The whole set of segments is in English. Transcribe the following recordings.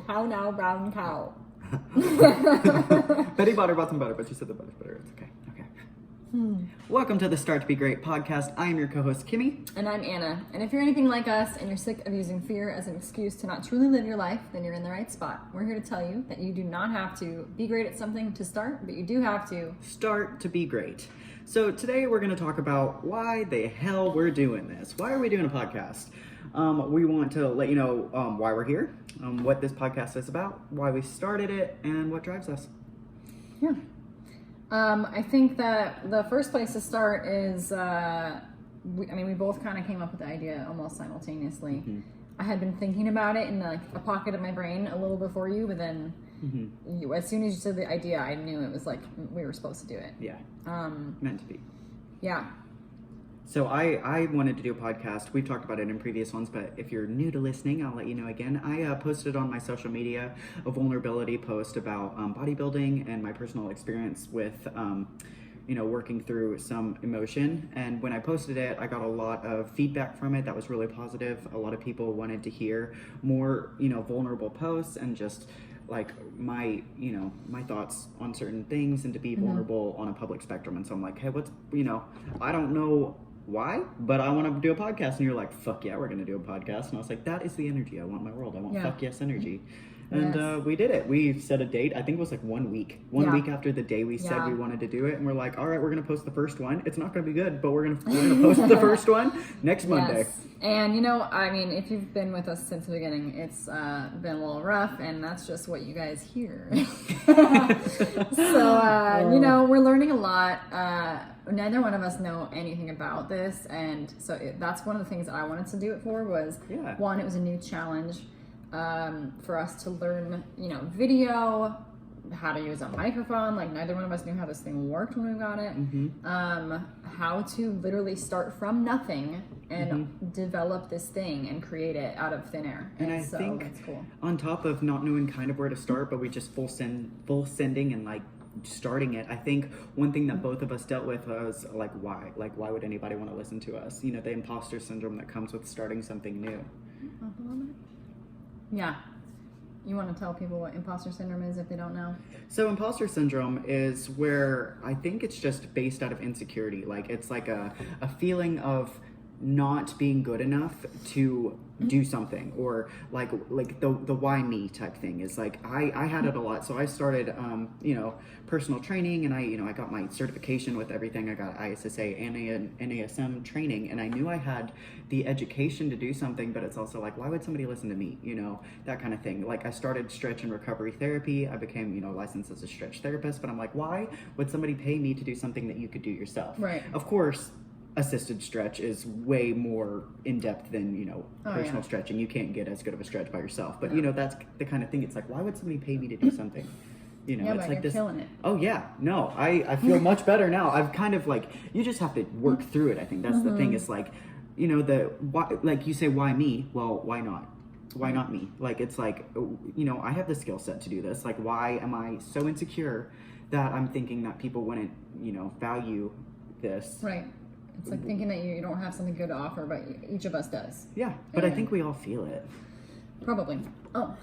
How now, brown cow? Betty Butter bought some butter, but she said the butter's better. It's okay. Welcome to the Start to Be Great podcast. I am your co-host, Kimmy. And I'm Anna. And if you're anything like us and you're sick of using fear as an excuse to not truly live your life, then you're in the right spot. We're here to tell you that you do not have to be great at something to start, but you do have to start to be great. So today we're going to talk about why the hell we're doing this. Why are we doing a podcast? We want to let you know why we're here, what this podcast is about, why we started it, and what drives us. Yeah. I think that the first place to start is, we both kind of came up with the idea almost simultaneously. Mm-hmm. I had been thinking about it in like a pocket of my brain a little before you, but then as soon as you said the idea, I knew it was like we were supposed to do it. Yeah. Meant to be. Yeah. So I wanted to do a podcast. We've talked about it in previous ones, but if you're new to listening, I'll let you know again. I posted on my social media a vulnerability post about bodybuilding and my personal experience with, working through some emotion. And when I posted it, I got a lot of feedback from it that was really positive. A lot of people wanted to hear more, vulnerable posts and just like my thoughts on certain things and to be vulnerable on a public spectrum. And so I'm like, hey, I don't know why, but I want to do a podcast. And you're like, fuck yeah, we're going to do a podcast. And I was like, that is the energy I want in my world. I want fuck yes energy. And we did it. We set a date. I think it was like 1 week. One week after the day we said we wanted to do it. And we're like, all right, we're going to post the first one. It's not going to be good, but we're going to post the first one next Monday. Yes. And if you've been with us since the beginning, it's been a little rough, and that's just what you guys hear. So, we're learning a lot. Neither one of us know anything about this, and so that's one of the things that I wanted to do it for was, one, it was a new challenge for us to learn, video, how to use a microphone. Like, neither one of us knew how this thing worked when we got it. How to literally start from nothing and develop this thing and create it out of thin air. And I think that's cool. On top of not knowing kind of where to start, but we just full sending and like starting it, I think one thing that both of us dealt with was like, why would anybody want to listen to us? The imposter syndrome that comes with starting something new. Yeah. You want to tell people what imposter syndrome is if they don't know? So imposter syndrome is where I think it's just based out of insecurity. Like, it's like a feeling of not being good enough to do something, or like the why me type thing is like I had it a lot. So I started personal training, and I got my certification with everything. I got ISSA and NASM training, and I knew I had the education to do something, but it's also like, why would somebody listen to me, that kind of thing. Like, I started stretch and recovery therapy. I became licensed as a stretch therapist, but I'm like, why would somebody pay me to do something that you could do yourself? Right. Of course, assisted stretch is way more in-depth than personal stretching. You can't get as good of a stretch by yourself, but that's the kind of thing. It's like, why would somebody pay me to do something? It's but like you're killing it. Oh yeah, no, I feel much better now. I've kind of like, you just have to work through it. I think that's the thing. It's like, the why, like you say, why me? Well, why not? Why not me? Like, it's like, I have the skill set to do this. Like, why am I so insecure that I'm thinking that people wouldn't value this? Right. It's like thinking that you don't have something good to offer, but each of us does. Yeah, but I think we all feel it. Probably. Oh,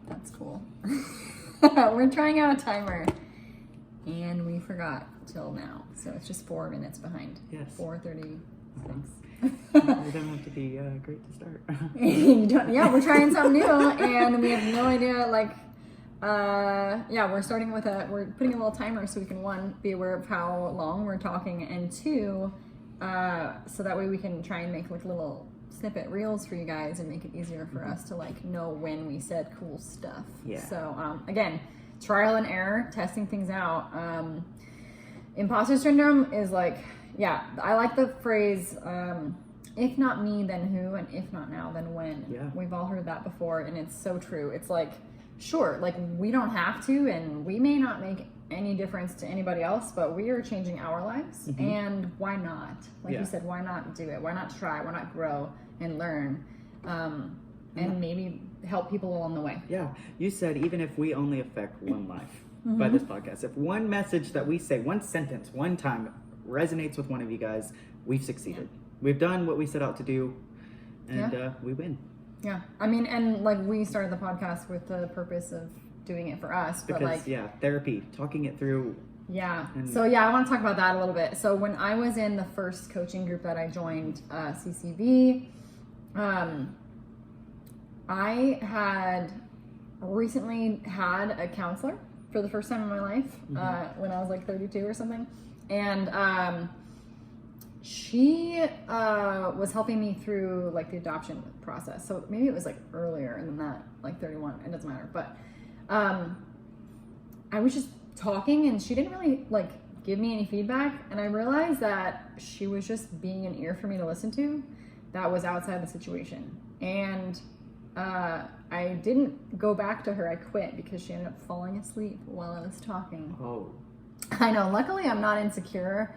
that's cool. We're trying out a timer, and we forgot till now. So it's just 4 minutes behind. Yes. 4:36. We don't have to be great to start. We're trying something new, and we have no idea, we're starting with we're putting a little timer so we can, 1, be aware of how long we're talking, and 2, so that way we can try and make like little snippet reels for you guys and make it easier for us to like know when we said cool stuff. Yeah. So, again, trial and error, testing things out. Imposter syndrome is like, I like the phrase, if not me, then who? And if not now, then when? Yeah. We've all heard that before, and it's so true. It's like, sure, like, we don't have to, and we may not make any difference to anybody else, but we are changing our lives, and why not? Like you said, why not do it? Why not try? Why not grow and learn, and maybe help people along the way? Yeah, you said even if we only affect one life by this podcast, if one message that we say, one sentence, one time resonates with one of you guys, we've succeeded. We've done what we set out to do, and we win. Yeah. I mean, and like we started the podcast with the purpose of doing it for us, but because therapy, talking it through. Yeah. So I want to talk about that a little bit. So when I was in the first coaching group that I joined, CCV, I had recently had a counselor for the first time in my life, when I was like 32 or something. And she was helping me through like the adoption process. So maybe it was like earlier than that, like 31, it doesn't matter. But I was just talking and she didn't really like give me any feedback. And I realized that she was just being an ear for me to listen to that was outside the situation. And I didn't go back to her. I quit because she ended up falling asleep while I was talking. Oh. I know. Luckily, I'm not insecure.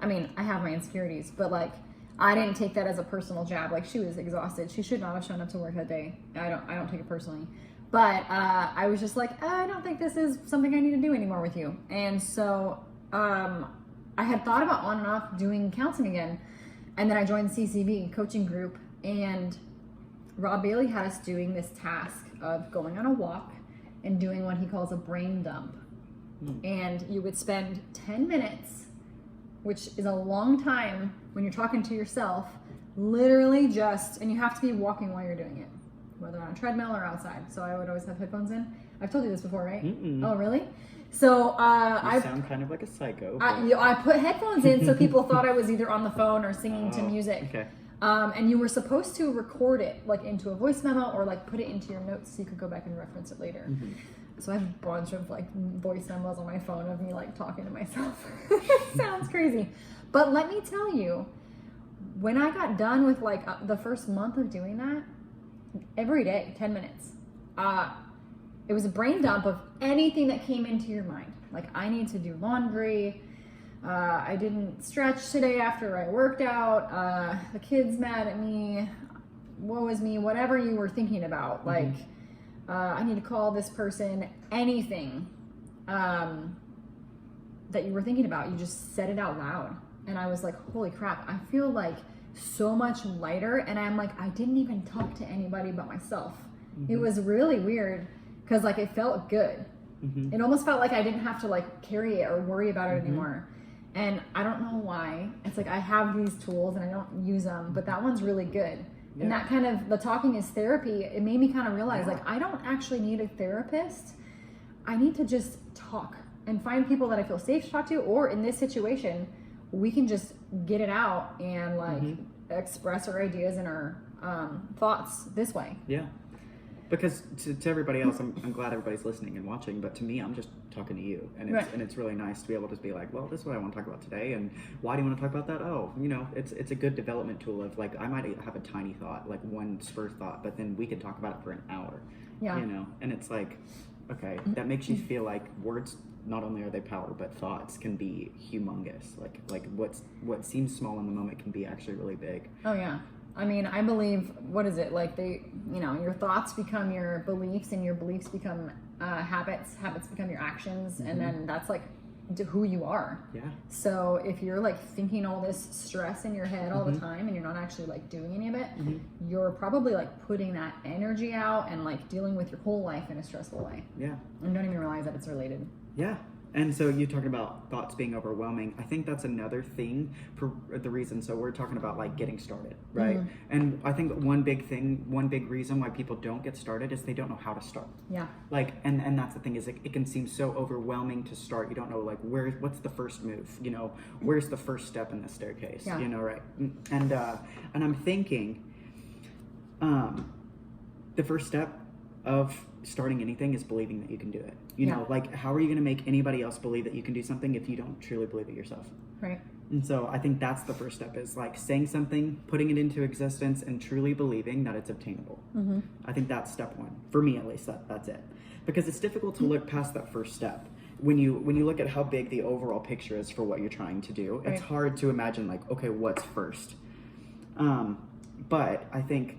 I mean, I have my insecurities, but like, I didn't take that as a personal jab. Like, she was exhausted. She should not have shown up to work that day. I don't take it personally. But I was just like, I don't think this is something I need to do anymore with you. And so I had thought about on and off doing counseling again. And then I joined the CCV coaching group, and Rob Bailey had us doing this task of going on a walk and doing what he calls a brain dump. And you would spend 10 minutes, which is a long time when you're talking to yourself, literally just, and you have to be walking while you're doing it, whether on a treadmill or outside. So I would always have headphones in. I've told you this before, right? Oh, really? So I sound kind of like a psycho. I put headphones in so people thought I was either on the phone or singing to music. Okay. And you were supposed to record it like into a voice memo or like put it into your notes so you could go back and reference it later. So I have a bunch of like voice memos on my phone of me like talking to myself. Sounds crazy. But let me tell you, when I got done with like the first month of doing that, every day, 10 minutes, it was a brain dump of anything that came into your mind. Like, I need to do laundry. I didn't stretch today after I worked out. The kid's mad at me. Woe is me. Whatever you were thinking about. Like, I need to call this person. Anything that you were thinking about, you just said it out loud. And I was like, holy crap, I feel like so much lighter. And I'm like, I didn't even talk to anybody but myself. It was really weird because like it felt good. It almost felt like I didn't have to like carry it or worry about it anymore. And I don't know why. It's like I have these tools and I don't use them, but that one's really good. Yeah. And that kind of, the talking is therapy. It made me kind of realize like I don't actually need a therapist. I need to just talk and find people that I feel safe to talk to, or in this situation, we can just get it out and like express our ideas and our thoughts this way. Yeah. Because to everybody else, I'm glad everybody's listening and watching, but to me, I'm just talking to you. And it's really nice to be able to be like, well, this is what I want to talk about today. And why do you want to talk about that? Oh, you know, it's a good development tool of like, I might have a tiny thought, like one spur thought, but then we could talk about it for an hour. Yeah. You know, and it's like, okay, that makes you feel like words, not only are they power, but thoughts can be humongous. Like what seems small in the moment can be actually really big. Oh, yeah. I mean, I believe, what is it? Like your thoughts become your beliefs and your beliefs become habits become your actions. And then that's like who you are. Yeah. So if you're like thinking all this stress in your head all the time and you're not actually like doing any of it, you're probably like putting that energy out and like dealing with your whole life in a stressful way. Yeah. And don't even realize that it's related. Yeah. And so you're talking about thoughts being overwhelming. I think that's another thing for the reason. So we're talking about like getting started, right? And I think one big reason why people don't get started is they don't know how to start. Yeah. Like, and that's the thing is it can seem so overwhelming to start. You don't know like what's the first move? You know, where's the first step in the staircase? Yeah. You know, right? And I'm thinking, the first step of starting anything is believing that you can do it. You know, like how are you going to make anybody else believe that you can do something if you don't truly believe it yourself? Right. And so I think that's the first step is like saying something, putting it into existence, and truly believing that it's obtainable. I think that's step one. For me, at least, that's it. Because it's difficult to look past that first step. When you look at how big the overall picture is for what you're trying to do, it's hard to imagine like, okay, what's first? But I think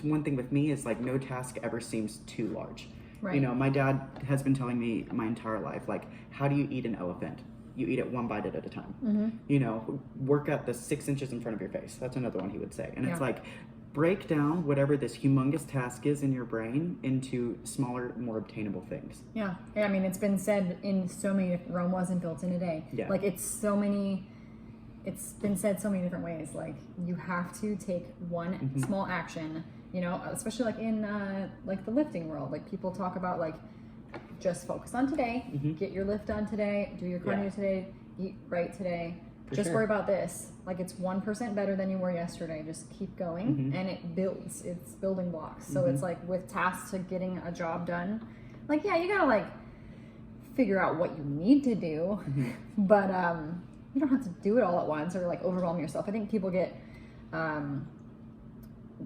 one thing with me is like no task ever seems too large. Right. You know, my dad has been telling me my entire life, like, how do you eat an elephant? You eat it one bite at a time. You know, work at the 6 inches in front of your face. That's another one he would say. And it's like, break down whatever this humongous task is in your brain into smaller, more obtainable things. Yeah. I mean, it's been said in so many, Rome wasn't built in a day. Yeah. Like, it's been said so many different ways. Like, you have to take one small action, you know, especially like in like the lifting world. Like, people talk about like, just focus on today, get your lift done today, do your cardio today, eat right today. Just worry about this. Like, it's 1% better than you were yesterday. Just keep going, and it builds. It's building blocks. So it's like with tasks to getting a job done. Like, yeah, you gotta like figure out what you need to do, but you don't have to do it all at once or like overwhelm yourself. I think people get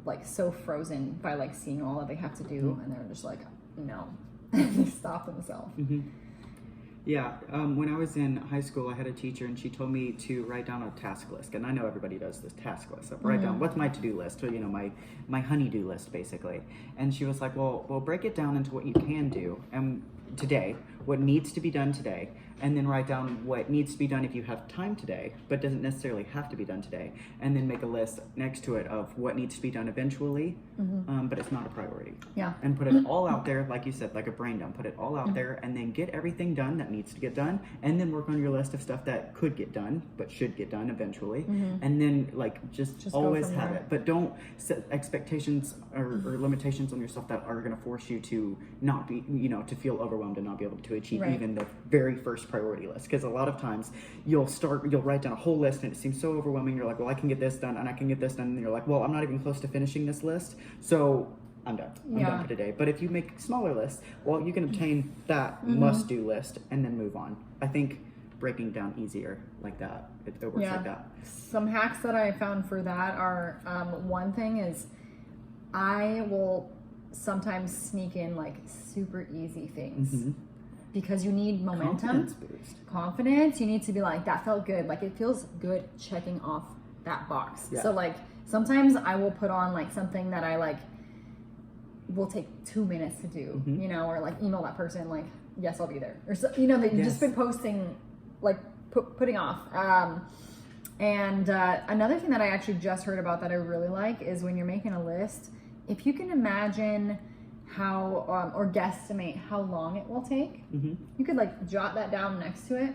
like so frozen by like seeing all that they have to do, and they're just like, no, they stop themselves. Yeah, when I was in high school, I had a teacher, and she told me to write down a task list. And I know everybody does this task list. So write down what's my to-do list, or, you know, my honey-do list, basically. And she was like, well, break it down into what you can do and today, what needs to be done today, and then write down what needs to be done if you have time today, but doesn't necessarily have to be done today. And then make a list next to it of what needs to be done eventually, but it's not a priority. Yeah. And put it all out there, like you said, like a brain dump. Put it all out there, and then get everything done that needs to get done, and then work on your list of stuff that could get done, but should get done eventually. And then like just always have it. But don't set expectations or limitations on yourself that are going to force you to not be, you know, to feel overwhelmed and not be able to achieve even the very first priority list. Because a lot of times you'll write down a whole list, and it seems so overwhelming. You're like, well, I can get this done, and I can get this done, and you're like, well, I'm not even close to finishing this list, so I'm done. I'm done for today. But if you make smaller lists, well, you can obtain that must-do list and then move on. I think breaking down easier like that, it works like that. Some hacks that I found for that are, one thing is I will sometimes sneak in like super easy things. Because you need momentum, confidence. You need to be like, that felt good. Like, it feels good checking off that box. So like, sometimes I will put on like something that I like will take 2 minutes to do, you know, or like email that person like, yes, I'll be there, or so, you know, that you've just been posting, like putting off. And another thing that I actually just heard about that I really like is when you're making a list, if you can imagine how or guesstimate how long it will take, you could like jot that down next to it.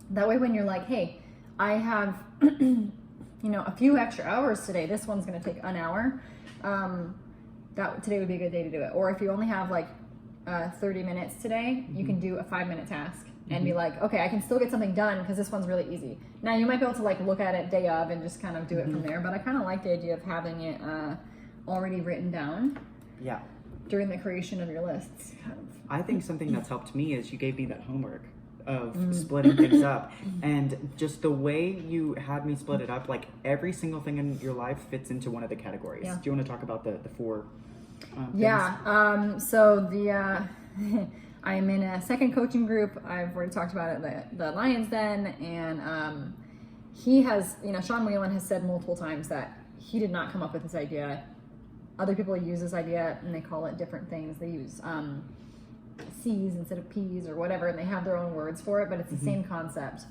That way, when you're like, hey, I have you know, a few extra hours today, this one's going to take an hour, that today would be a good day to do it. Or if you only have like 30 minutes today, you can do a 5-minute task and be like, okay, I can still get something done because this one's really easy. Now you might be able to like look at it day of and just kind of do it from there, but I kind of like the idea of having it already written down during the creation of your lists. I think something that's helped me is you gave me that homework of splitting things up, and just the way you had me split it up, like every single thing in your life fits into one of the categories. Do you want to talk about the 4 things? So the I am in a second coaching group. I've already talked about it, the Lions Den, and he has, you know, Sean Whelan has said multiple times that he did not come up with this idea. Other people use this idea and they call it different things. They use C's instead of P's or whatever, and they have their own words for it, but it's the same concept.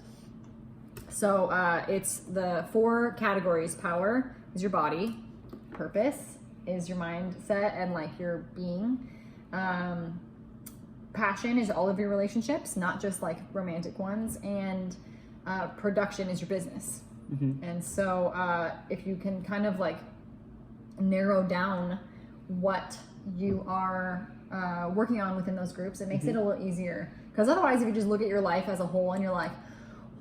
So it's the 4 categories. Power is your body, purpose is your mindset and like your being, passion is all of your relationships, not just like romantic ones, and production is your business. And so if you can kind of like narrow down what you are working on within those groups, it makes it a little easier. Because otherwise, if you just look at your life as a whole and you're like,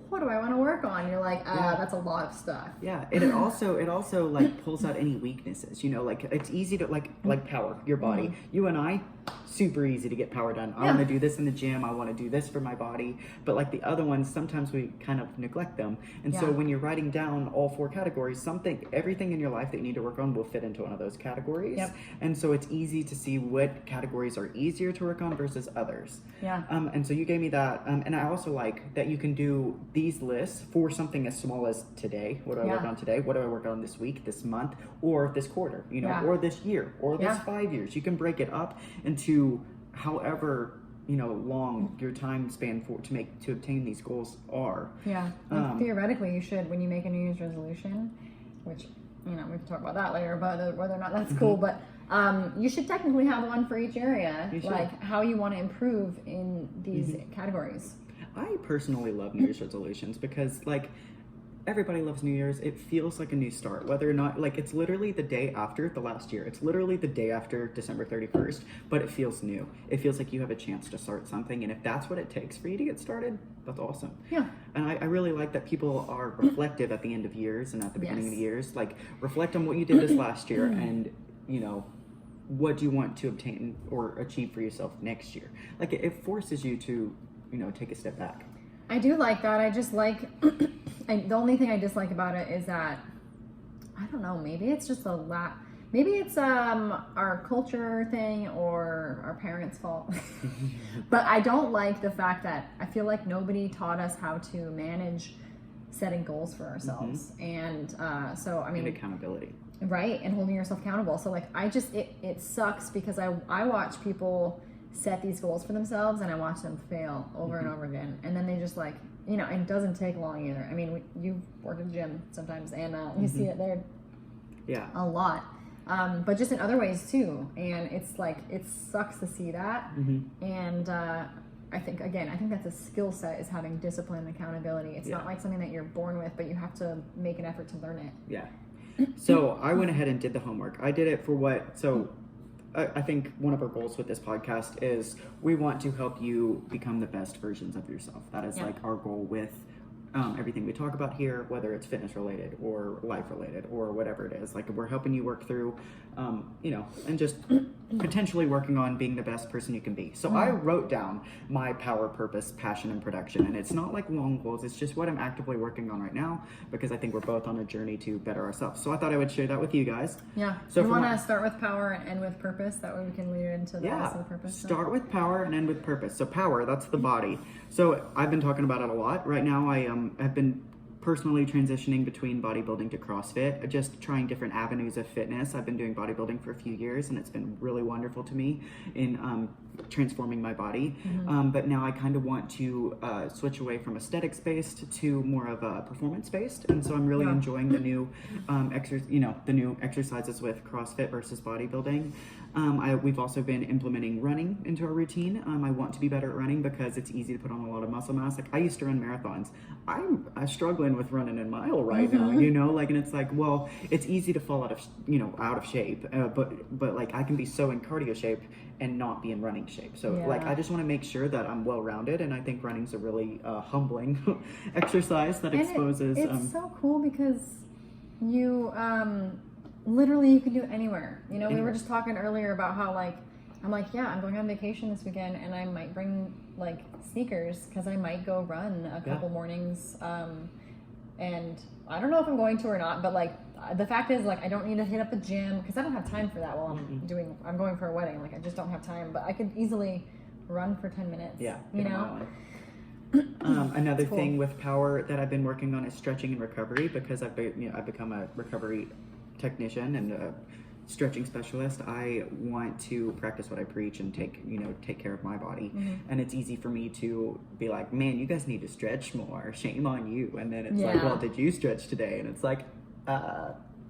what do I want to work on? You're like, that's a lot of stuff. Yeah, and it also like pulls out any weaknesses. You know, like it's easy to like power your body. You and I, super easy to get power done. I want to do this in the gym. I want to do this for my body. But like the other ones, sometimes we kind of neglect them. And so when you're writing down all 4 categories, everything in your life that you need to work on will fit into one of those categories. And so it's easy to see what categories are easier to work on versus others. And so you gave me that. And I also like that you can do these lists for something as small as today. What do I work on today? What do I work on this week, this month, or this quarter, you know, or this year, or this 5 years? You can break it up into however, you know, long your time span to obtain these goals are. Theoretically, you should, when you make a New Year's resolution, which we can talk about that later, but whether or not that's cool. But you should technically have one for each area, like how you want to improve in these categories. I personally love New Year's resolutions because, like, everybody loves New Year's. It feels like a new start, whether or not, like, it's literally the day after the last year. It's literally the day after December 31st, but it feels new. It feels like you have a chance to start something, and if that's what it takes for you to get started, that's awesome. Yeah. And I really like that people are reflective at the end of years and at the beginning of the years. Like, reflect on what you did this last year and, what do you want to obtain or achieve for yourself next year. Like, it forces you to, take a step back. I do like that. I just like, the only thing I dislike about it is that, I don't know, maybe it's just maybe it's our culture thing or our parents' fault. But I don't like the fact that I feel like nobody taught us how to manage setting goals for ourselves. And so, I mean... And accountability. Right, and holding yourself accountable. So, like, it sucks because I watch people set these goals for themselves and I watch them fail over and over again. And then they just, like, and it doesn't take long either. I mean, you work at the gym sometimes and you see it there a lot. But just in other ways too. And it's like, it sucks to see that. And I think that's a skill set, is having discipline and accountability. It's not like something that you're born with, but you have to make an effort to learn it. Yeah. So I went ahead and did the homework. I did it for I think one of our goals with this podcast is we want to help you become the best versions of yourself. That is like our goal with everything we talk about here, whether it's fitness related or life related or whatever it is. Like, we're helping you work through, and just potentially working on being the best person you can be. So I wrote down my power, purpose, passion, and production. And it's not like long goals. It's just what I'm actively working on right now because I think we're both on a journey to better ourselves. So I thought I would share that with you guys. Yeah. So you want to start with power and end with purpose? That way we can lead into the rest of the purpose. Start with power and end with purpose. So power, that's the body. So I've been talking about it a lot. Right now I have been personally transitioning between bodybuilding to CrossFit, just trying different avenues of fitness. I've been doing bodybuilding for a few years and it's been really wonderful to me in transforming my body. But now I kind of want to switch away from aesthetics based to more of a performance based. And so I'm really enjoying the new the new exercises with CrossFit versus bodybuilding. We've also been implementing running into our routine. I want to be better at running because it's easy to put on a lot of muscle mass. Like, I used to run marathons. I'm struggling with running a mile right now, and it's like, well, it's easy to fall out of shape, but like, I can be so in cardio shape and not be in running shape. So like, I just want to make sure that I'm well-rounded, and I think running's a really humbling exercise that exposes. It's so cool because you literally you can do it anywhere. We were just talking earlier about how, like, I'm going on vacation this weekend and I might bring, like, sneakers because I might go run a couple mornings. And I don't know if I'm going to or not, but, like, the fact is, like, I don't need to hit up a gym because I don't have time for that while I'm going for a wedding. Like, I just don't have time, but I could easily run for 10 minutes. Yeah. Another thing with power that I've been working on is stretching and recovery because I've become a recovery technician and a stretching specialist. I want to practice what I preach and take care of my body. And it's easy for me to be like, man, you guys need to stretch more. Shame on you. And then it's like, well, did you stretch today? And it's like,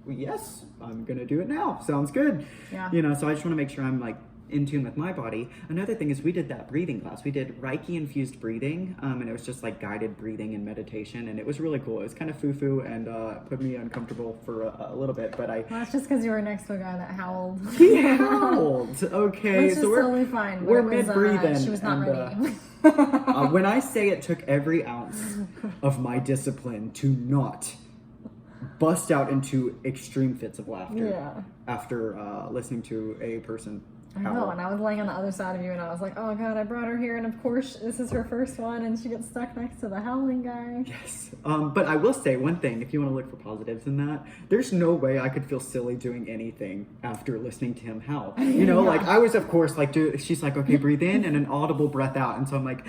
yes, I'm gonna do it now. Sounds good. Yeah. So I just want to make sure I'm, like, in tune with my body. Another thing is we did that breathing class. We did Reiki infused breathing, and it was just like guided breathing and meditation, and it was really cool. It was kind of foo-foo and put me uncomfortable for a little bit, but well, that's just because you were next to a guy that howled. He howled. Okay, which is totally fine. We're mid-breathing. She was not ready. When I say it took every ounce of my discipline to not bust out into extreme fits of laughter after listening to a person. I know, and I was laying on the other side of you, and I was like, oh god, I brought her here, and of course, this is her first one, and she gets stuck next to the howling guy. Yes. But I will say one thing, if you want to look for positives in that, there's no way I could feel silly doing anything after listening to him howl. Like, I was, of course, like, she's like, okay, breathe in, and an audible breath out, and so I'm like,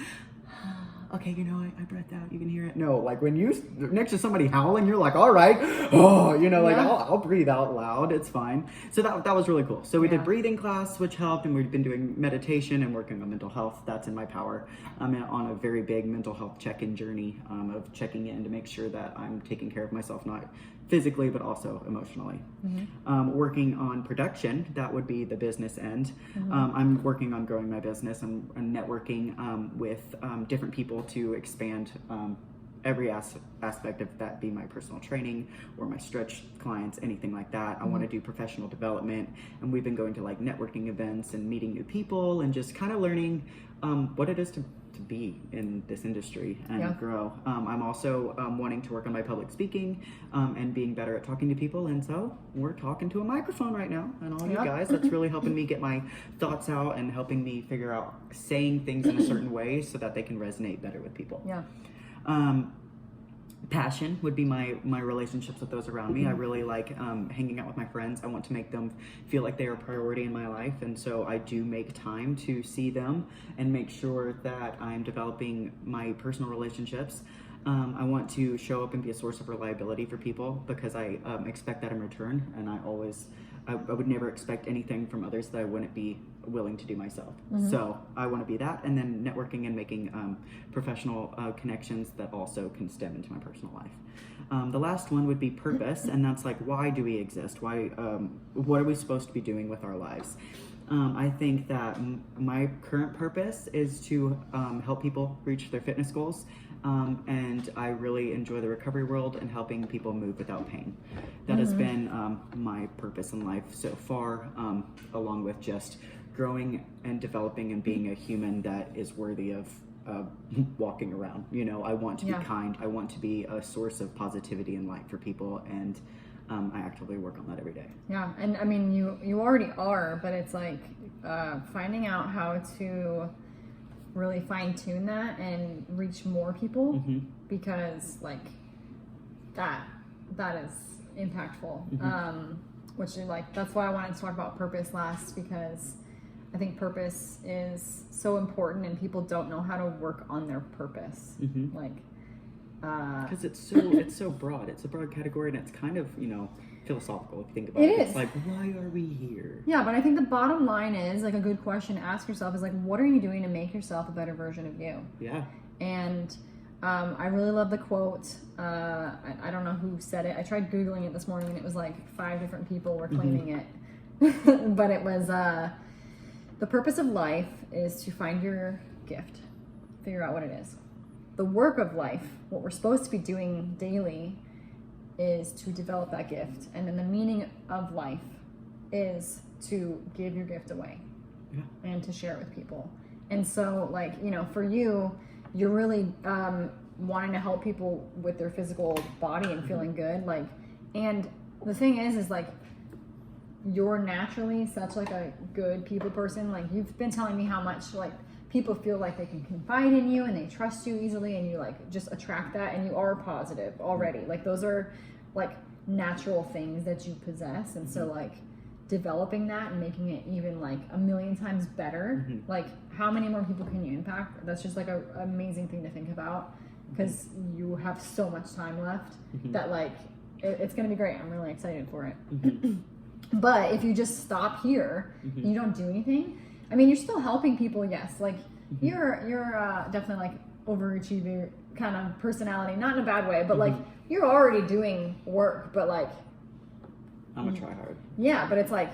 okay, I breathed out, you can hear it. No, like, when you next to somebody howling, you're like, all right, I'll breathe out loud, it's fine. So that was really cool. So we did breathing class, which helped, and we've been doing meditation and working on mental health. That's in my power. I'm on a very big mental health check-in journey of checking in to make sure that I'm taking care of myself, not physically, but also emotionally. Working on production, that would be the business end. I'm working on growing my business and networking with different people to expand every aspect of that, be my personal training or my stretch clients, anything like that. I want to do professional development, and we've been going to like networking events and meeting new people and just kind of learning what it is to be in this industry and grow. I'm also wanting to work on my public speaking and being better at talking to people, and so we're talking to a microphone right now, and all you guys, that's really helping me get my thoughts out and helping me figure out saying things in a certain way so that they can resonate better with people. Passion would be my relationships with those around me. I really like hanging out with my friends. I want to make them feel like they are a priority in my life, and so I do make time to see them and make sure that I'm developing my personal relationships. I want to show up and be a source of reliability for people because I expect that in return, and I would never expect anything from others that I wouldn't be willing to do myself. So I want to be that, and then networking and making professional connections that also can stem into my personal life. The last one would be purpose, and that's like, why do we exist? Why? What are we supposed to be doing with our lives? I think that my current purpose is to help people reach their fitness goals, and I really enjoy the recovery world and helping people move without pain. That has been my purpose in life so far, along with just growing and developing and being a human that is worthy of walking around. You know, I want to be kind. I want to be a source of positivity and light for people, and I actively work on that every day. Yeah, and I mean, you already are, but it's like finding out how to really fine-tune that and reach more people, because like that is impactful. Which is like, that's why I wanted to talk about purpose last, because I think purpose is so important and people don't know how to work on their purpose. Like, because it's so broad. It's a broad category, and it's kind of, you know, philosophical if you think about it. It's like, why are we here? Yeah, but I think the bottom line is, like, a good question to ask yourself is like, what are you doing to make yourself a better version of you? Yeah. And I really love the quote. I don't know who said it. I tried Googling it this morning, and it was like 5 different people were claiming it. But it was, the purpose of life is to find your gift, figure out what it is. The work of life, what we're supposed to be doing daily, is to develop that gift. And then the meaning of life is to give your gift away and to share it with people. And so, like, you know, for you, you're really wanting to help people with their physical body and feeling good. Like, and the thing is like, you're naturally such like a good people person. Like, you've been telling me how much like people feel like they can confide in you and they trust you easily, and you like just attract that, and you are positive already. Like, those are like natural things that you possess. And so like developing that and making it even like a million times better, like how many more people can you impact? That's just like an amazing thing to think about, because you have so much time left that like it's gonna be great. I'm really excited for it. But if you just stop here, you don't do anything. I mean, you're still helping people, yes. Like, you're definitely like overachiever kind of personality, not in a bad way, but like you're already doing work, but like I'm gonna try hard. Yeah, but it's like,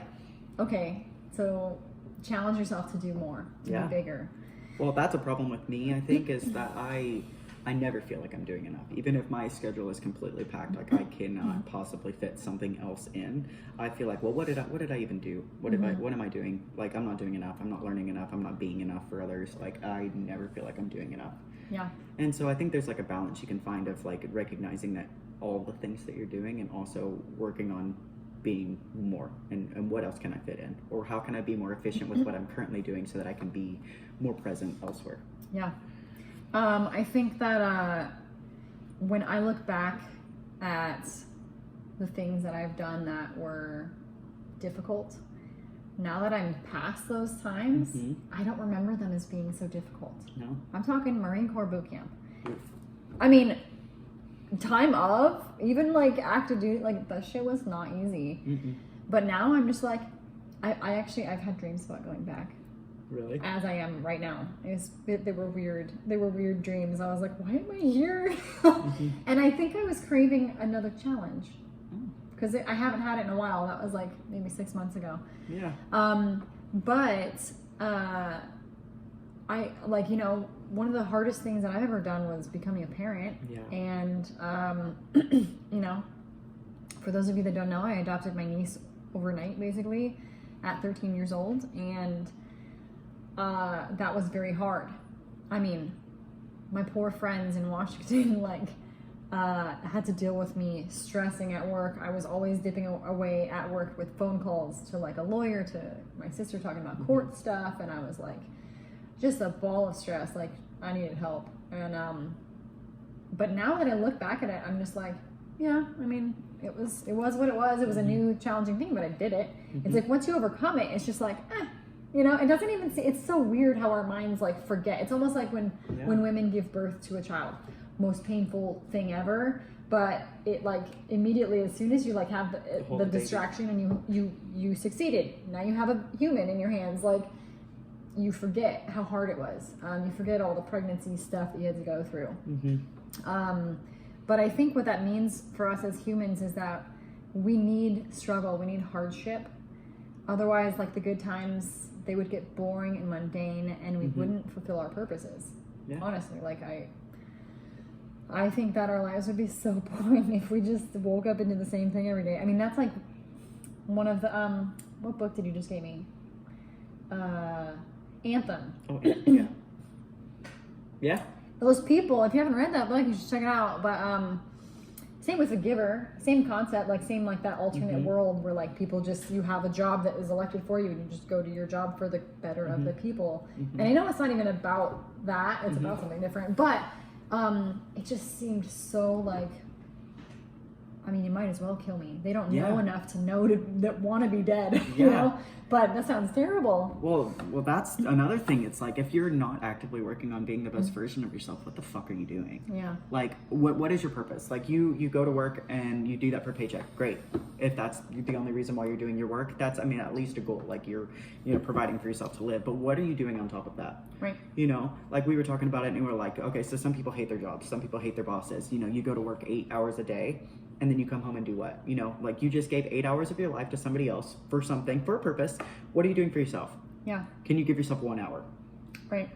okay, so challenge yourself to do more, to be bigger. Well, that's a problem with me, I think, is that I never feel like I'm doing enough. Even if my schedule is completely packed, like I cannot possibly fit something else in. I feel like, well, what did I even do? What am I doing? Like, I'm not doing enough. I'm not learning enough. I'm not being enough for others. Like, I never feel like I'm doing enough. Yeah. And so I think there's like a balance you can find of like recognizing that all the things that you're doing, and also working on being more, and what else can I fit in, or how can I be more efficient with what I'm currently doing so that I can be more present elsewhere. Yeah. I think that when I look back at the things that I've done that were difficult, now that I'm past those times, I don't remember them as being so difficult. No. I'm talking Marine Corps boot camp. I mean, time of, even like active duty, like that shit was not easy. But now I'm just like, I've had dreams about going back. Really? As I am right now. They were weird. They were weird dreams. I was like, why am I here? And I think I was craving another challenge. because I haven't had it in a while. That was like maybe 6 months ago. Yeah. But I like, you know, one of the hardest things that I've ever done was becoming a parent. Yeah. And, you know, for those of you that don't know, I adopted my niece overnight, basically, at 13 years old. And that was very hard. I mean, my poor friends in Washington, like, had to deal with me stressing at work. I was always dipping away at work with phone calls to like a lawyer, to my sister talking about court stuff, and I was like just a ball of stress. Like I needed help. And but now that I look back at it, I'm just like, yeah, I mean, it was what it was. It was a new challenging thing, but I did it. It's like once you overcome it, it's just like, you know, it doesn't even see. It's so weird how our minds like forget. It's almost like when women give birth to a child. Most painful thing ever, but it like immediately, as soon as you like have the distraction and you succeeded, now you have a human in your hands, like you forget how hard it was. You forget all the pregnancy stuff that you had to go through. But I think what that means for us as humans is that we need struggle, we need hardship. Otherwise, like the good times, they would get boring and mundane, and we wouldn't fulfill our purposes. Honestly, like I think that our lives would be so boring if we just woke up and did the same thing every day. I mean, that's like one of the what book did you just give me? Anthem. Oh, yeah. Yeah. Those people, if you haven't read that book, you should check it out. But same with The Giver, same concept, like same like that alternate world where like people just, you have a job that is elected for you and you just go to your job for the better of the people. And I know it's not even about that, it's about something different, but it just seemed so like, I mean, you might as well kill me. They don't know enough to know that want to be dead, you know? But that sounds terrible. Well, that's another thing. It's like, if you're not actively working on being the best version of yourself, what the fuck are you doing? Yeah. Like, what is your purpose? Like, you go to work and you do that for a paycheck. Great. If that's the only reason why you're doing your work, that's, I mean, at least a goal. Like, you're, you know, providing for yourself to live. But what are you doing on top of that? Right. You know, like we were talking about it and we were like, okay, so some people hate their jobs. Some people hate their bosses. You know, you go to work 8 hours a day. And then you come home and do what? You know, like you just gave 8 hours of your life to somebody else for something, for a purpose. What are you doing for yourself? Yeah. Can you give yourself 1 hour? Right.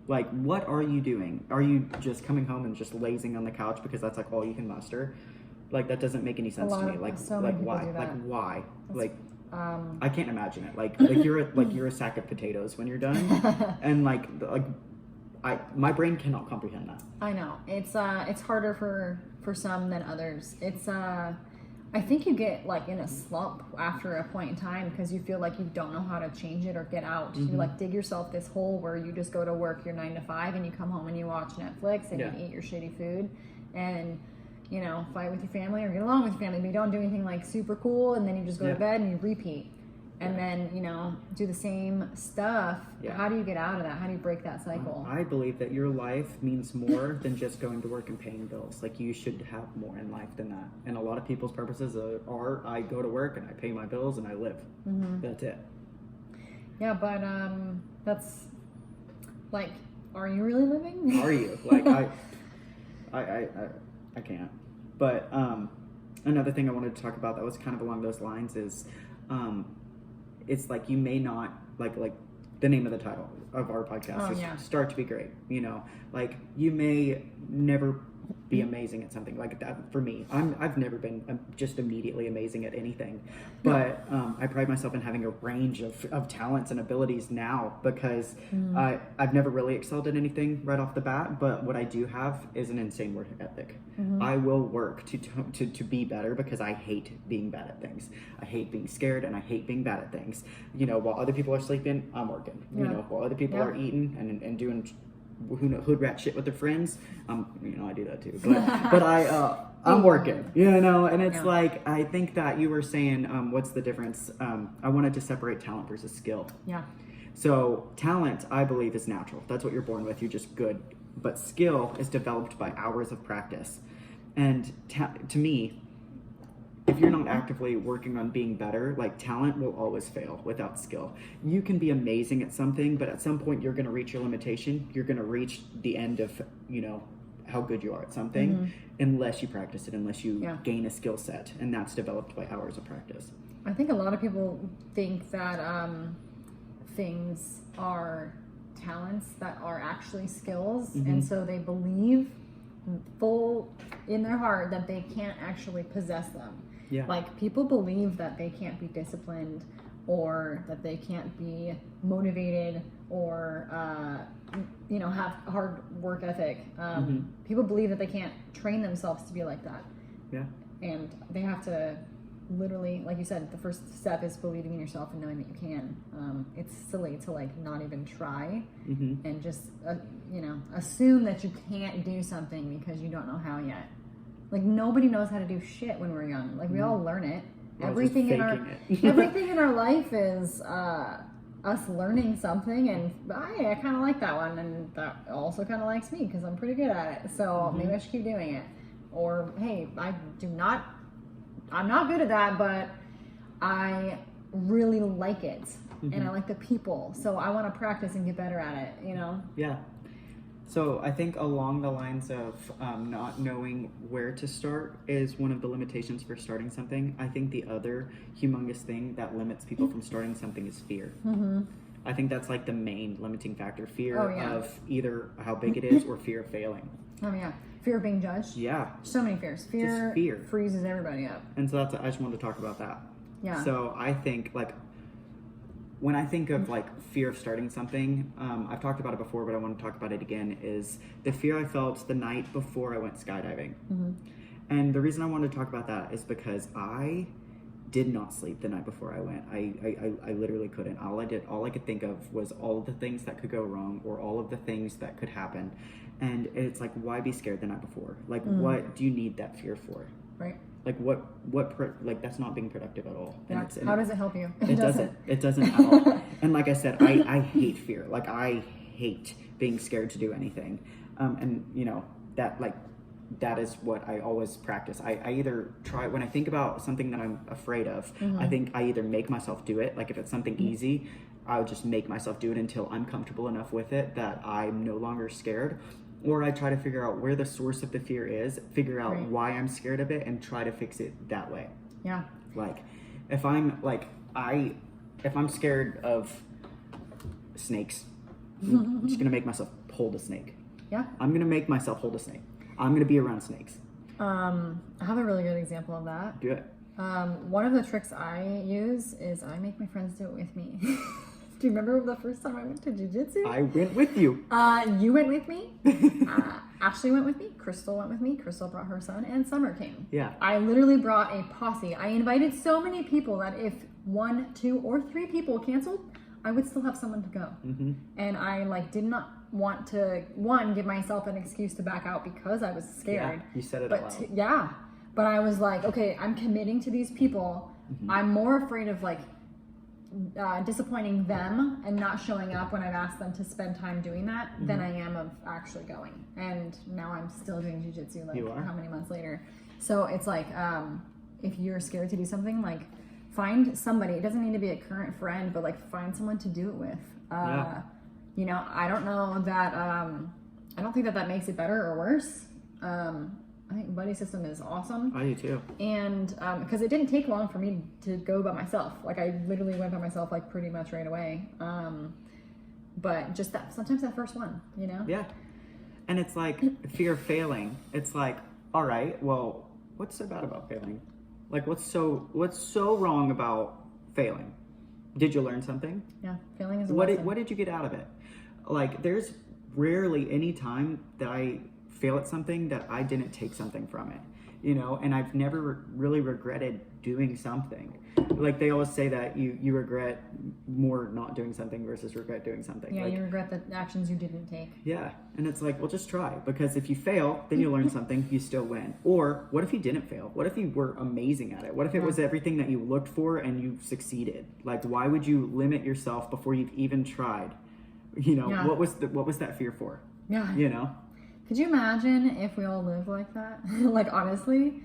Like, what are you doing? Are you just coming home and just lazing on the couch because that's like all you can muster? Like, that doesn't make any sense to me. Like, so like why? Like, why? Like, I can't imagine it. Like you're a sack of potatoes when you're done, and like my brain cannot comprehend that. I know it's harder for some than others. It's I think you get like in a slump after a point in time because you feel like you don't know how to change it or get out. You like dig yourself this hole where you just go to work your 9 to 5 and you come home and you watch Netflix and you eat your shitty food and you know fight with your family or get along with your family, but you don't do anything like super cool, and then you just go to bed and you repeat. And then, you know, do the same stuff. Yeah. How do you get out of that? How do you break that cycle? I believe that your life means more than just going to work and paying bills. Like, you should have more in life than that. And a lot of people's purposes are I go to work and I pay my bills and I live. That's it. Yeah, but that's like, are you really living? Are you? Like, I can't. But another thing I wanted to talk about that was kind of along those lines is it's like you may not like the name of the title of our podcast is Start to Be Great. You know, like you may never be amazing at something like that. For me, I've never been just immediately amazing at anything, but I pride myself in having a range of talents and abilities now because I've never really excelled at anything right off the bat, but what I do have is an insane work ethic. I will work to be better because I hate being bad at things. I hate being scared and I hate being bad at things. You know, while other people are sleeping, I'm working. You know, while other people are eating and doing hood rat shit with their friends, you know, I do that too, but I'm working, you know, and it's like, I think that you were saying, what's the difference? I wanted to separate talent versus skill. Yeah. So talent, I believe, is natural. That's what you're born with. You're just good. But skill is developed by hours of practice. And to me, if you're not actively working on being better, like talent will always fail without skill. You can be amazing at something, but at some point you're going to reach your limitation. You're going to reach the end of, you know, how good you are at something unless you practice it, unless you gain a skill set, and that's developed by hours of practice. I think a lot of people think that things are talents that are actually skills, and so they believe full in their heart that they can't actually possess them. Yeah. Like, people believe that they can't be disciplined, or that they can't be motivated, or have hard work ethic. People believe that they can't train themselves to be like that. Yeah. And they have to literally, like you said, the first step is believing in yourself and knowing that you can. It's silly to like not even try and just assume that you can't do something because you don't know how yet. Like, nobody knows how to do shit when we're young. Like, we all learn it. Everything in our life is us learning something, and I kind of like that one, and that also kind of likes me because I'm pretty good at it. So maybe I should keep doing it. Or hey, I'm not good at that, but I really like it, and I like the people, so I want to practice and get better at it. Yeah. So I think along the lines of not knowing where to start is one of the limitations for starting something. I think the other humongous thing that limits people from starting something is fear. I think that's like the main limiting factor. Fear of either how big it is or fear of failing. Oh yeah. Fear of being judged. Yeah. So many fears. Fear freezes everybody up. And so I just wanted to talk about that. Yeah. So I think like when I think of like fear of starting something, I've talked about it before, but I want to talk about it again, is the fear I felt the night before I went skydiving. And the reason I wanted to talk about that is because I did not sleep the night before I went. I literally couldn't. All I could think of was all of the things that could go wrong, or all of the things that could happen. And it's like, why be scared the night before? Like, what do you need that fear for? Right. Like like that's not being productive at all. Yeah. How does it help you? It doesn't. It doesn't at all. And like I said, I hate fear. Like, I hate being scared to do anything. And that is what I always practice. I either try, when I think about something that I'm afraid of, I think I either make myself do it. Like, if it's something easy, I'll just make myself do it until I'm comfortable enough with it that I'm no longer scared. Or I try to figure out where the source of the fear is, figure out why I'm scared of it, and try to fix it that way. Yeah. Like, if I'm scared of snakes, I'm just gonna make myself hold a snake. Yeah. I'm gonna make myself hold a snake. I'm gonna be around snakes. I have a really good example of that. Do it. One of the tricks I use is I make my friends do it with me. Do you remember the first time I went to jiu-jitsu? I went with you. You went with me. Ashley went with me. Crystal went with me. Crystal brought her son, and Summer came. Yeah. I literally brought a posse. I invited so many people that if 1, 2, or 3 people canceled, I would still have someone to go. And I did not want to, give myself an excuse to back out because I was scared. Yeah, you said it out loud. But I was like, okay, I'm committing to these people. I'm more afraid of disappointing them and not showing up when I've asked them to spend time doing that than I am of actually going. And now I'm still doing jiu-jitsu how many months later. So it's like, if you're scared to do something, find somebody. It doesn't need to be a current friend, but find someone to do it with. I don't know that I don't think that makes it better or worse. I think buddy system is awesome. I do too. And because it didn't take long for me to go by myself. I literally went by myself pretty much right away. But just sometimes that first one, Yeah. And it's fear of failing. It's all right, well, what's so bad about failing? What's so wrong about failing? Did you learn something? Yeah, failing is a lesson. What did you get out of it? There's rarely any time that I fail at something that I didn't take something from it, and I've never really regretted doing something. They always say that you regret more not doing something versus regret doing something. Yeah, you regret the actions you didn't take. Yeah, and it's well, just try, because if you fail, then you learn something, you still win. Or what if you didn't fail? What if you were amazing at it? What if it was everything that you looked for and you succeeded? Why would you limit yourself before you've even tried? What was that fear for? Yeah. Could you imagine if we all lived like that? Honestly,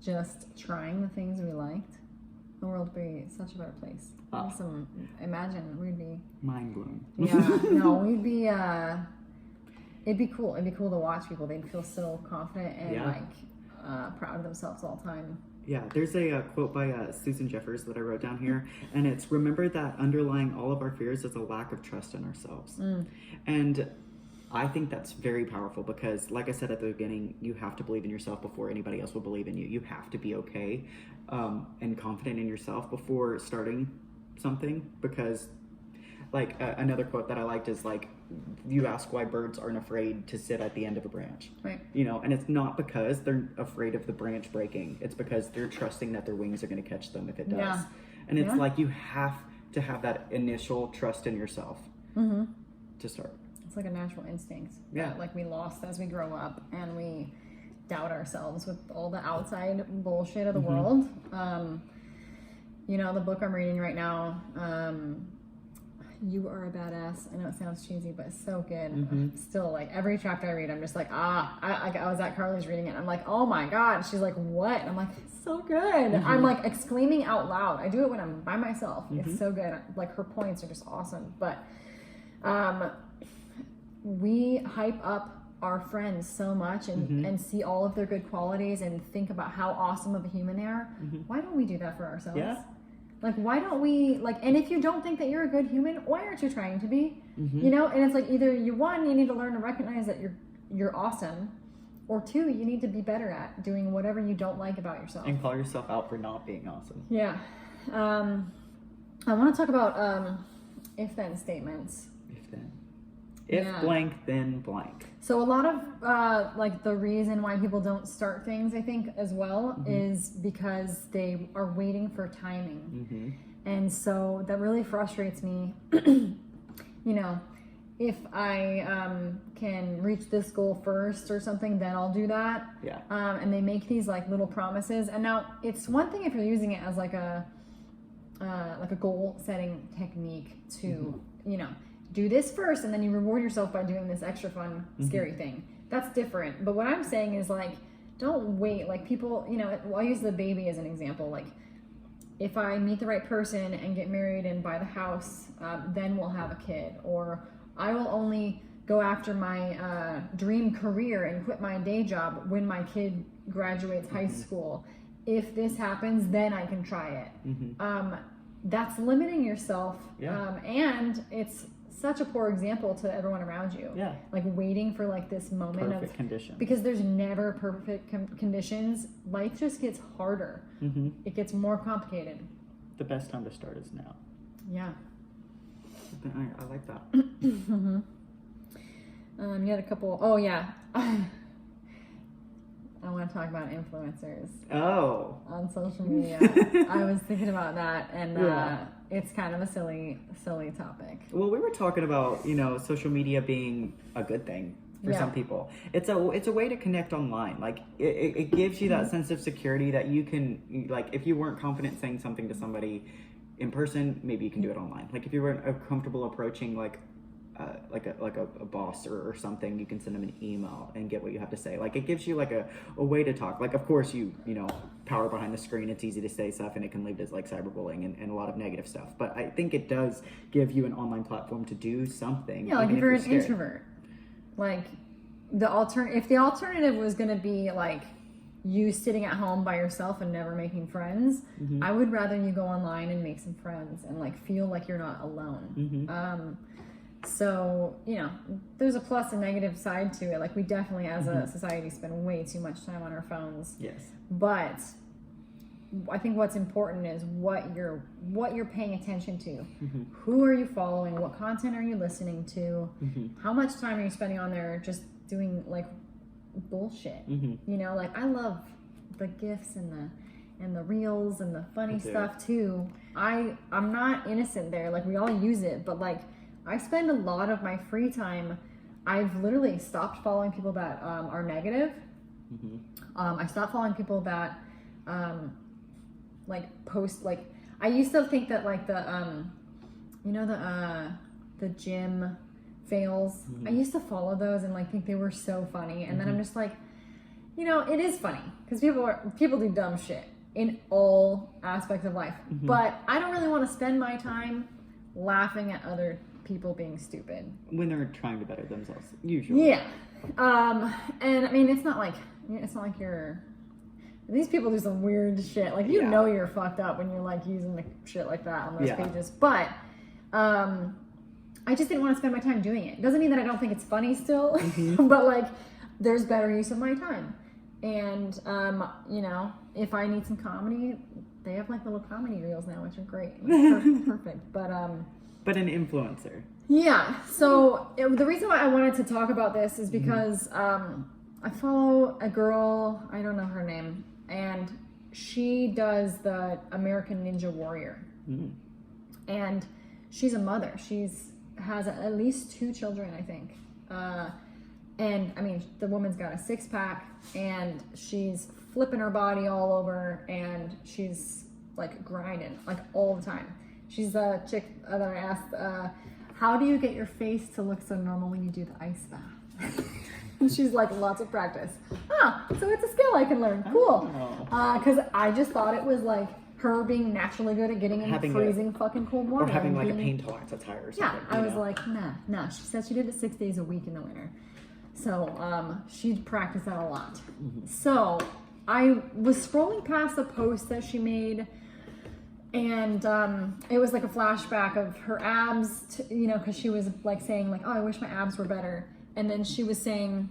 just trying the things we liked, the world would be such a better place. Imagine we'd be mind blown. Yeah, no, we'd be it'd be cool. It'd be cool to watch people. They'd feel so confident and proud of themselves all the time. Yeah, there's a quote by Susan Jeffers that I wrote down here, and it's, remember that underlying all of our fears is a lack of trust in ourselves. And I think that's very powerful because, like I said at the beginning, you have to believe in yourself before anybody else will believe in you. You have to be okay and confident in yourself before starting something, because like another quote that I liked is like, you ask why birds aren't afraid to sit at the end of a branch. Right. You know, and it's not because they're afraid of the branch breaking. It's because they're trusting that their wings are going to catch them if it does. Yeah. And it's like you have to have that initial trust in yourself to start. It's like a natural instinct. Yeah. That, like, we lost as we grow up and we doubt ourselves with all the outside bullshit of the world. You know, the book I'm reading right now, You Are a Badass. I know it sounds cheesy, but it's so good. Still, like, every chapter I read, I'm just like, I was at Carly's reading it. I'm like, oh my God. She's like, what? And I'm like, it's so good. I'm like exclaiming out loud. I do it when I'm by myself. It's so good. Like, her points are just awesome. But we hype up our friends so much and see all of their good qualities and think about how awesome of a human they are. Why don't we do that for ourselves? Yeah. Like, why don't we, like, and if you don't think that you're a good human, why aren't you trying to be? You know, and it's like, either you need to learn to recognize that you're awesome, or two, you need to be better at doing whatever you don't like about yourself. And call yourself out for not being awesome. Yeah. I want to talk about if-then statements. If-then. If blank, then blank. So a lot of like the reason why people don't start things, I think, as well, is because they are waiting for timing. And so that really frustrates me. You know, if I can reach this goal first or something, then I'll do that. Yeah. And they make these like little promises. And now it's one thing if you're using it as like a goal setting technique to, you know, do this first and then you reward yourself by doing this extra fun, scary thing. That's different. But what I'm saying is, like, don't wait. Like, people, you know, I'll use the baby as an example. Like, if I meet the right person and get married and buy the house, then we'll have a kid. Or I will only go after my dream career and quit my day job when my kid graduates high school. If this happens, then I can try it. That's limiting yourself. And it's such a poor example to everyone around you. Yeah. Like, waiting for like this moment perfect conditions. Because there's never perfect conditions. Life just gets harder. It gets more complicated. The best time to start is now. Yeah. I like that. You had a couple. Oh yeah. I want to talk about influencers. Oh. On social media. I was thinking about that, and it's kind of a silly topic. Well, we were talking about, you know, social media being a good thing for some people. It's a way to connect online. Like, it gives you that sense of security that you can, like, if you weren't confident saying something to somebody in person, maybe you can do it online. Like, if you weren't comfortable approaching like a boss or something, you can send them an email and get what you have to say. Like, it gives you like a way to talk. Like, of course, you know, power behind the screen, it's easy to say stuff and it can lead to like cyberbullying and a lot of negative stuff. But I think it does give you an online platform to do something. Yeah, like if you're an introvert, like if the alternative was going to be like you sitting at home by yourself and never making friends, I would rather you go online and make some friends and like feel like you're not alone. So, you know, there's a plus and negative side to it. Like, we definitely, as a society, spend way too much time on our phones. Yes. But I think what's important is what you're paying attention to. Who are you following? What content are you listening to? How much time are you spending on there just doing, like, bullshit? You know, like, I love the GIFs and the reels and the funny stuff, too. I'm not innocent there. Like, we all use it, but, like, I spend a lot of my free time. I've literally stopped following people that are negative. I stopped following people that like post, like, I used to think that like the you know, the gym fails. I used to follow those and like think they were so funny, and then I'm just like, you know, it is funny because people do dumb shit in all aspects of life, but I don't really want to spend my time laughing at other people being stupid. When they're trying to better themselves, usually. Yeah. And I mean, it's not like you're... These people do some weird shit. Like, you know you're fucked up when you're, like, using the shit like that on those pages. But, I just didn't want to spend my time doing it. Doesn't mean that I don't think it's funny still. But, like, there's better use of my time. And, you know, if I need some comedy, they have, like, little comedy reels now, which are great. Like, perfect. But an influencer. Yeah. So, the reason why I wanted to talk about this is because, I follow a girl, I don't know her name, and she does the American Ninja Warrior. And she's a mother. Has at least 2 children, I think. And I mean, the woman's got a 6-pack, and she's flipping her body all over, and she's like grinding like all the time. She's the chick that I asked, how do you get your face to look so normal when you do the ice bath? And she's like, lots of practice. So it's a skill I can learn. Cool. Because I just thought it was like her being naturally good at getting in freezing fucking cold water. Or having like a pain tolerance that's higher or something. Yeah, I was like, nah. She said she did it 6 days a week in the winter. So she'd practice that a lot. So I was scrolling past a post that she made, and it was like a flashback of her abs, you know, because she was like saying like, oh, I wish my abs were better. And then she was saying,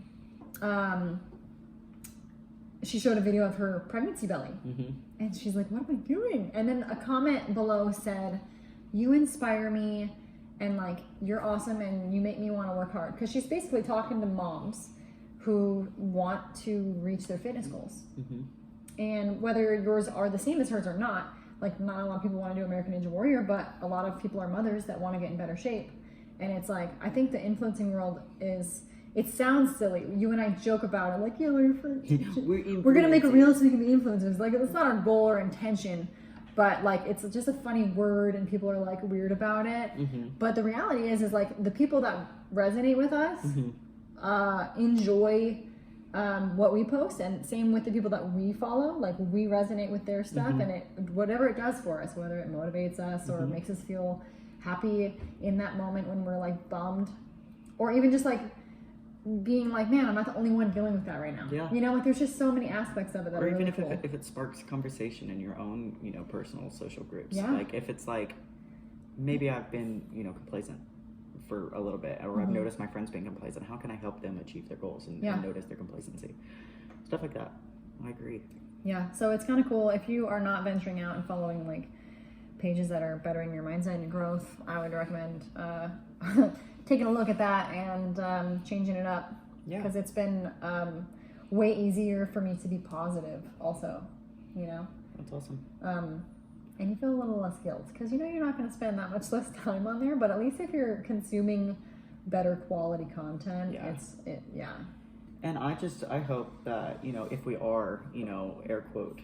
she showed a video of her pregnancy belly. And she's like, what am I doing? And then a comment below said, you inspire me, and like, you're awesome, and you make me want to work hard. Because she's basically talking to moms who want to reach their fitness goals. And whether yours are the same as hers or not, like, not a lot of people want to do American Ninja Warrior, but a lot of people are mothers that want to get in better shape. And it's like, I think the influencing world is, it sounds silly. You and I joke about it, like, yeah, we're going to make a reel so we can be influencers. Like, it's not our goal or intention, but like, it's just a funny word, and people are like weird about it. But the reality is like, the people that resonate with us enjoy what we post, and same with the people that we follow. Like, we resonate with their stuff, and it, whatever it does for us, whether it motivates us or makes us feel happy in that moment when we're like bummed, or even just like being like, man, I'm not the only one dealing with that right now. You know, like, there's just so many aspects of it that or are even really cool. if it sparks conversation in your own, you know, personal social groups. Like, if it's like, maybe I've been, you know, complacent for a little bit, or I've noticed my friends being complacent. How can I help them achieve their goals and notice their complacency? Stuff like that. I agree. Yeah. So it's kind of cool. If you are not venturing out and following like pages that are bettering your mindset and growth, I would recommend taking a look at that and changing it up. Because it's been way easier for me to be positive also, you know? That's awesome. And you feel a little less guilt, because you know you're not going to spend that much less time on there, but at least if you're consuming better quality content, And I hope that, you know, if we are, you know, air quote,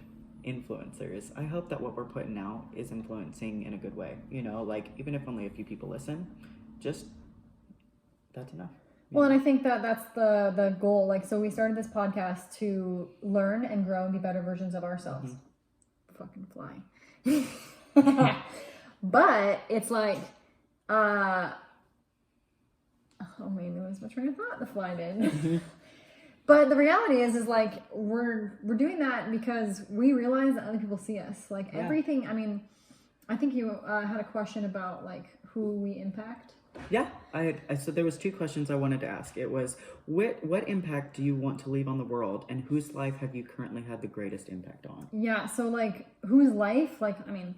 influencers, I hope that what we're putting out is influencing in a good way. You know, like, even if only a few people listen, just, that's enough. Well, and I think that that's the goal. Like, so we started this podcast to learn and grow and be better versions of ourselves. Fucking fly. But it's like, oh man, there was my train of thought. The fly did. But the reality is like, we're doing that because we realize that other people see us. Like, everything. I mean, I think you had a question about like who we impact. Yeah, so there was 2 questions I wanted to ask. It was, what impact do you want to leave on the world, and whose life have you currently had the greatest impact on? Yeah, so like, whose life? Like, I mean,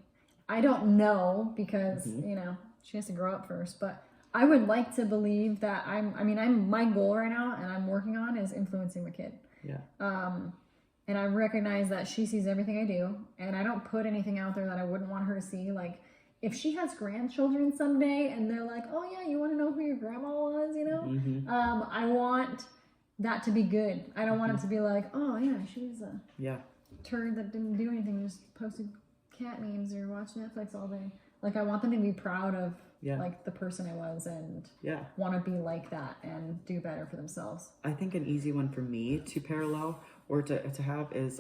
I don't know, because, you know, she has to grow up first, but I would like to believe that my goal right now, and I'm working on, is influencing my kid. And I recognize that she sees everything I do, and I don't put anything out there that I wouldn't want her to see. Like, if she has grandchildren someday and they're like, oh yeah, you want to know who your grandma was, you know? I want that to be good. I don't want it to be like, oh yeah, she was a turd that didn't do anything, just posted cat memes or watched Netflix all day. Like, I want them to be proud of like the person I was, and want to be like that and do better for themselves. I think an easy one for me to parallel or to have is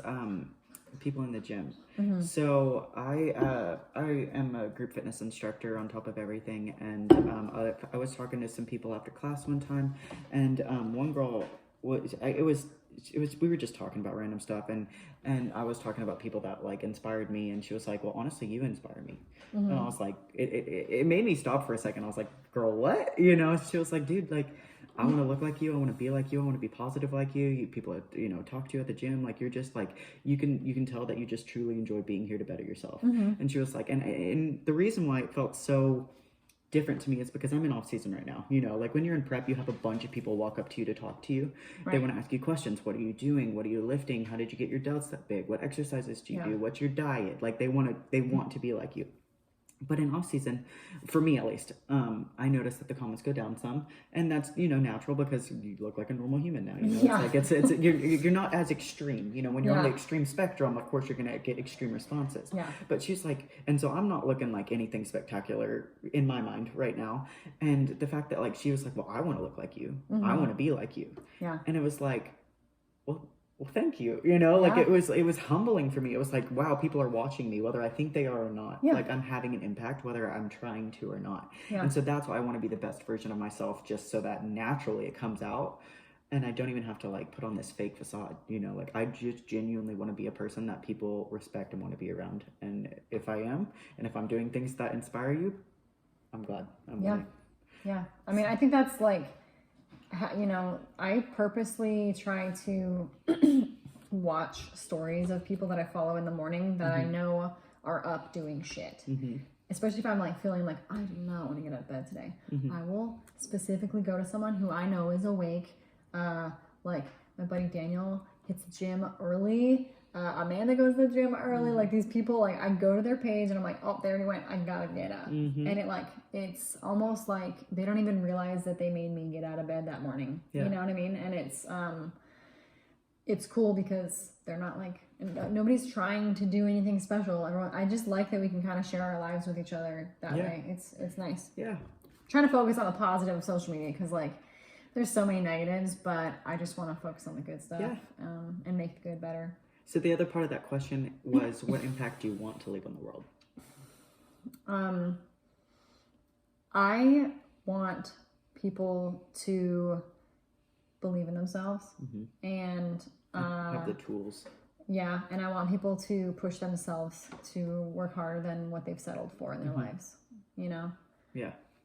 people in the gym. Mm-hmm. So I am a group fitness instructor on top of everything, and I was talking to some people after class one time, and one girl we were just talking about random stuff, and I was talking about people that like inspired me, and she was like, well, honestly, you inspire me. Mm-hmm. And I was like, it made me stop for a second. I was like, girl, what? You know? She was like, dude, like, I want to look like you. I want to be like you. I want to be positive like you. People, talk to you at the gym. Like, you're just like, you can tell that you just truly enjoy being here to better yourself. Mm-hmm. And she was like, and the reason why it felt so different to me is because I'm in off season right now. Like when you're in prep, you have a bunch of people walk up to you to talk to you. Right. They want to ask you questions. What are you doing? What are you lifting? How did you get your delts that big? What exercises do you do? What's your diet? Like they want to be like you. But in off season, for me at least, I noticed that the comments go down some, and that's natural because you look like a normal human now. It's like it's you're not as extreme. When you're on the extreme spectrum, of course you're gonna get extreme responses. Yeah. But she's like, and so I'm not looking like anything spectacular in my mind right now. And the fact that like she was like, well, I want to look like you. Mm-hmm. I want to be like you. Yeah. And it was like, well, thank you. Like it was humbling for me. It was like, wow, people are watching me, whether I think they are or not. Yeah. Like I'm having an impact, whether I'm trying to or not. Yeah. And so that's why I want to be the best version of myself, just so that naturally it comes out. And I don't even have to like put on this fake facade, like I just genuinely want to be a person that people respect and want to be around. And if I am, and if I'm doing things that inspire you, I'm glad. Yeah. I mean, I think that's like, I purposely try to watch stories of people that I follow in the morning that I know are up doing shit. Mm-hmm. Especially if I'm like feeling like I do not want to get out of bed today. Mm-hmm. I will specifically go to someone who I know is awake. Like my buddy Daniel hits the gym early. Amanda goes to the gym early. Mm-hmm. Like these people, like I go to their page and I'm like, oh, they already went. I gotta get up. Mm-hmm. And it's almost like they don't even realize that they made me get out of bed that morning. Yeah. You know what I mean? And it's cool because they're not like, nobody's trying to do anything special. I just like that we can kind of share our lives with each other that way. It's nice. Yeah. Trying to focus on the positive of social media because like there's so many negatives, but I just want to focus on the good stuff and make the good better. So the other part of that question was, what impact do you want to leave on the world? I want people to believe in themselves and have the tools. Yeah, and I want people to push themselves to work harder than what they've settled for in their lives. Yeah.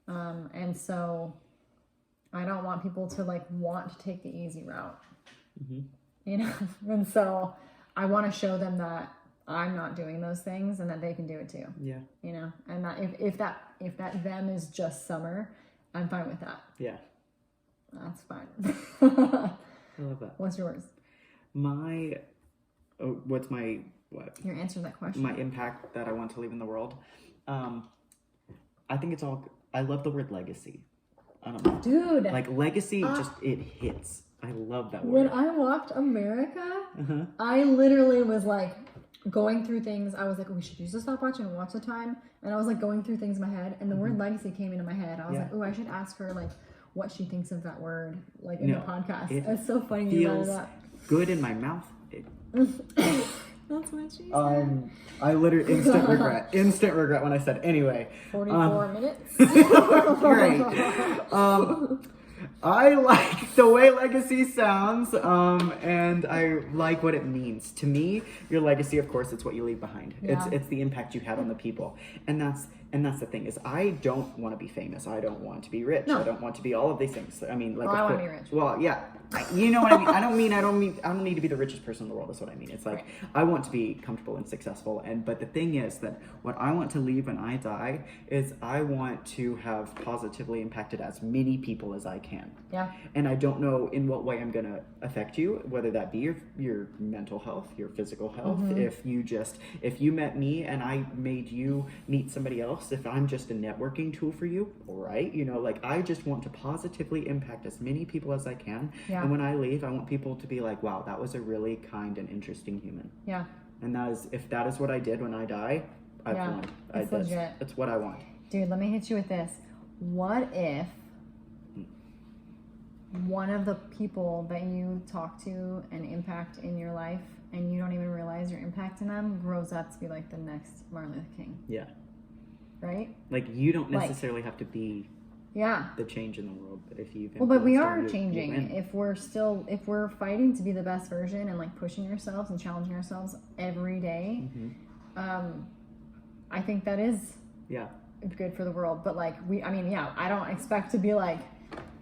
And so I don't want people to like want to take the easy route. And so I want to show them that I'm not doing those things and that they can do it too. Yeah. And that if that them is just summer, I'm fine with that. Yeah. That's fine. I love that. What's yours? What? You're answering that question. My impact that I want to leave in the world. I think I love the word legacy. I don't know. Dude. Like legacy it hits. I love that word. When I walked America, I literally was like going through things. I was like, we should use the stopwatch and watch the time. And I was like going through things in my head, and the word legacy came into my head. I was like, oh, I should ask her like what she thinks of that word, like in the podcast. It's so funny you brought it up. Good in my mouth. That's what she said. I literally instant regret when I said anyway. 44 minutes. Great. I like the way legacy sounds, and I like what it means. To me, your legacy, of course, it's what you leave behind. Yeah. It's the impact you had on the people, and that's the thing is I don't want to be famous. I don't want to be rich. No. I don't want to be all of these things. I mean, like, I want to be rich. Well, yeah, you know what I mean. I don't need to be the richest person in the world. That's what I mean. It's like I want to be comfortable and successful. But the thing is that what I want to leave when I die is I want to have positively impacted as many people as I can. Yeah. And I don't know in what way I'm gonna affect you, whether that be your mental health, your physical health. If you met me and I made you meet somebody else. If I'm just a networking tool for you, right? I just want to positively impact as many people as I can. Yeah. And when I leave, I want people to be like, wow, that was a really kind and interesting human. Yeah. And if that is what I did when I die, I've won. It's legit. That's what I want. Dude, let me hit you with this. What if one of the people that you talk to and impact in your life and you don't even realize you're impacting them grows up to be like the next Martin Luther King. Yeah. Right? Like, you don't necessarily have to be yeah, the change in the world, but if you've but we are influenced them, changing. If we're fighting to be the best version and like pushing ourselves and challenging ourselves every day, I think that is good for the world. But like I don't expect to be like,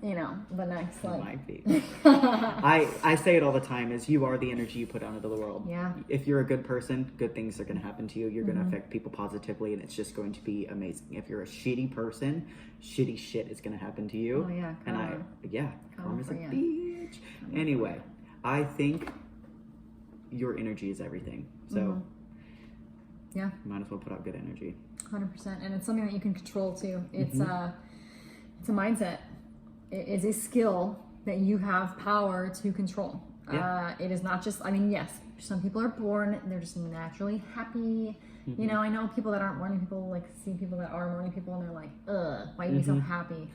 you know, the next like. Might be. I say it all the time: is you are the energy you put out into the world. Yeah. If you're a good person, good things are going to happen to you. You're going to affect people positively, and it's just going to be amazing. If you're a shitty person, shitty shit is going to happen to you. Oh yeah. Karma's a bitch. Anyway, I think your energy is everything. So. Yeah. You might as well put out good energy. 100%, and it's something that you can control too. It's a mindset. It is a skill that you have power to control. Yeah. It is not just, yes, some people are born, they're just naturally happy. You know, I know people that aren't morning people, like see people that are morning people and they're like, ugh, why are you so happy?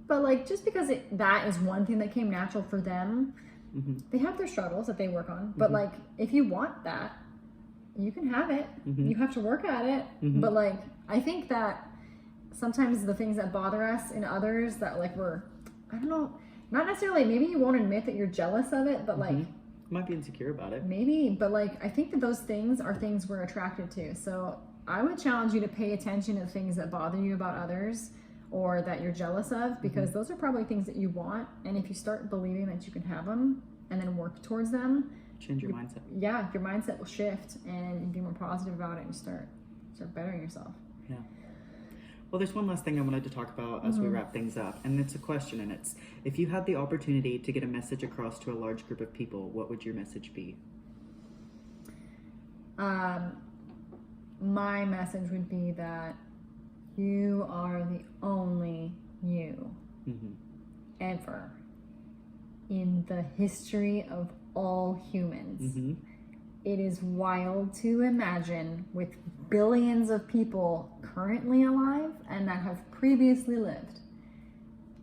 But like, just because that is one thing that came natural for them, they have their struggles that they work on. But like, if you want that, you can have it. You have to work at it. But like, I think that sometimes the things that bother us in others that like I don't know, not necessarily, maybe you won't admit that you're jealous of it, but like, you might be insecure about it. Maybe, but like, I think that those things are things we're attracted to. So I would challenge you to pay attention to things that bother you about others or that you're jealous of, because those are probably things that you want. And if you start believing that you can have them and then work towards them, change your mindset. Yeah, your mindset will shift and you be more positive about it and start bettering yourself. Yeah. Well, there's one last thing I wanted to talk about as we wrap things up, and it's a question, and it's, if you had the opportunity to get a message across to a large group of people, what would your message be? My message would be that you are the only you ever in the history of all humans. It is wild to imagine, with billions of people currently alive and that have previously lived,